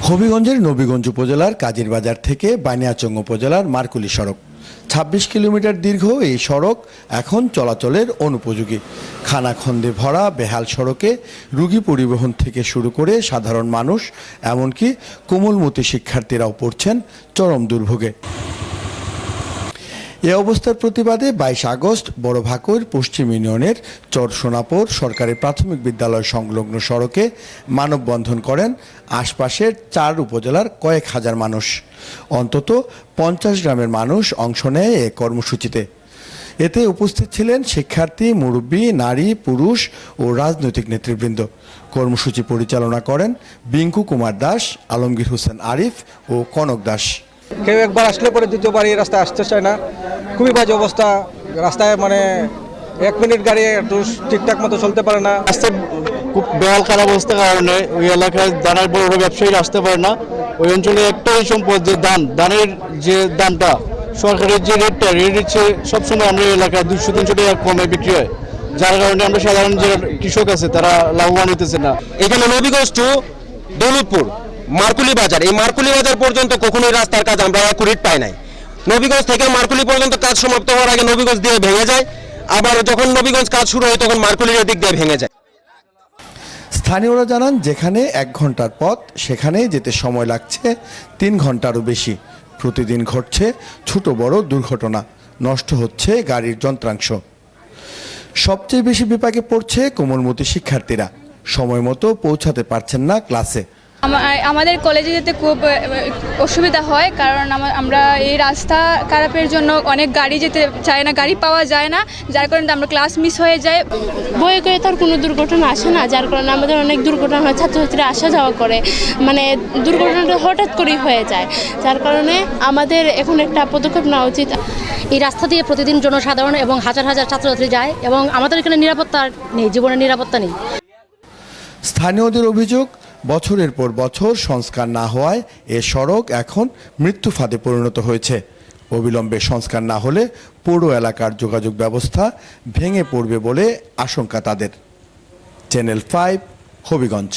হবিগঞ্জের নবীগঞ্জ উপজেলার কাজিরবাজার থেকে বানিয়াচং উপজেলার মারকুলি সড়ক ২৬ কিলোমিটার দীর্ঘ এই সড়ক এখন চলাচলের অনুপযোগী। খানাখন্দে ভরা বেহাল সড়কে রোগী পরিবহন থেকে শুরু করে সাধারণ মানুষ এমনকি কোমলমতি শিক্ষার্থীরাও পড়ছেন চরম দুর্ভোগে। এ অবস্থার প্রতিবাদে ২২ আগস্ট বড় ভাকুর পশ্চিম ইউনিয়নের চর সোনাপুর সরকারি প্রাথমিক বিদ্যালয় সংলগ্ন সড়কে মানববন্ধন করেন আশপাশের ৪ উপজেলার কয়েক হাজার মানুষ। অন্তত ৫০ গ্রামের মানুষ অংশ নেয় এ কর্মসূচিতে। এতে উপস্থিত ছিলেন শিক্ষার্থী, মুরব্বী, নারী, পুরুষ ও রাজনৈতিক নেতৃবৃন্দ। কর্মসূচি পরিচালনা করেন বিঙ্কু কুমার দাস, আলমগীর হোসেন আরিফ ও কনক দাস। কেউ একবার আসলে পরে দ্বিতীয়বার এই রাস্তায় আসতে চায় না। খুবই বাজে অবস্থা রাস্তায়, মানে ১ মিনিট গাড়ি একটু ঠিকঠাক মতো চলতে পারে না। রাস্তা খুব বেহাল খারাপ অবস্থার কারণে ওই এলাকায় ধানের বড় বড় ব্যবসায়ীরা আসতে পারে না। ওই অঞ্চলে একটাই সম্পদ যে ধানের যে দামটা সরকারের যে রেটটা হচ্ছে সবসময় আমরা এলাকায় ২০০-৩০০ টাকা কমে বিক্রি হয়, যার কারণে আমরা সাধারণ যে কৃষক আছে তারা লাভবান হইতেছে না। এখানে নবীগঞ্জ টু দৌলতপুর মারকুলি বাজার, এই মারকুলি বাজার পর্যন্ত কখনোই রাস্তার কাজ আমরা অ্যাকুরেট পাই নাই। নবীগঞ্জ থেকে মারকুলি পর্যন্ত কাজ সমাপ্ত হওয়ার আগে নবীগঞ্জ দিয়ে ভেঙে যায়, আবার যখন নবীগঞ্জ কাজ শুরু হয় তখন মারকুলির দিক দিয়ে ভেঙে যায়। স্থানীয়রা জানান, যেখানে ১ ঘন্টার পথ সেখানে যেতে সময় লাগছে ৩ ঘন্টারও বেশি। প্রতিদিন ঘটছে ছোট বড় দুর্ঘটনা, নষ্ট হচ্ছে গাড়ির যন্ত্রাংশ। সবচেয়ে বেশি বিপাকে পড়ছে কোমলমতি শিক্ষার্থীরা, সময় মতো পৌঁছাতে পারছেন না ক্লাসে। আমাদের কলেজে যেতে খুব অসুবিধা হয়, কারণ আমরা এই রাস্তা খারাপের জন্য অনেক গাড়ি যেতে চায় না, গাড়ি পাওয়া যায় না, যার কারণে আমরা ক্লাস মিস হয়ে যায়। বয়ে করে তো আর কোনো দুর্ঘটনা আসে না, যার কারণে আমাদের অনেক দুর্ঘটনা হয়। ছাত্রছাত্রীরা আসা যাওয়া করে, মানে দুর্ঘটনাটা হঠাৎ করেই হয়ে যায়, যার কারণে আমাদের এখন একটা পদক্ষেপ নেওয়া উচিত। এই রাস্তা দিয়ে প্রতিদিন জনসাধারণ এবং হাজার হাজার ছাত্রছাত্রী যায় এবং আমাদের এখানে নিরাপত্তা নেই, জীবনের নিরাপত্তা নেই। স্থানীয়দের অভিযোগ, বছরের পর বছর সংস্কার না হওয়ায় এ সড়ক এখন মৃত্যু ফাঁদে পরিণত হয়েছে। অবিলম্বে সংস্কার না হলে পুরো এলাকার যোগাযোগ ব্যবস্থা ভেঙে পড়বে বলে আশঙ্কা তাদের। চ্যানেল 5, হবিগঞ্জ।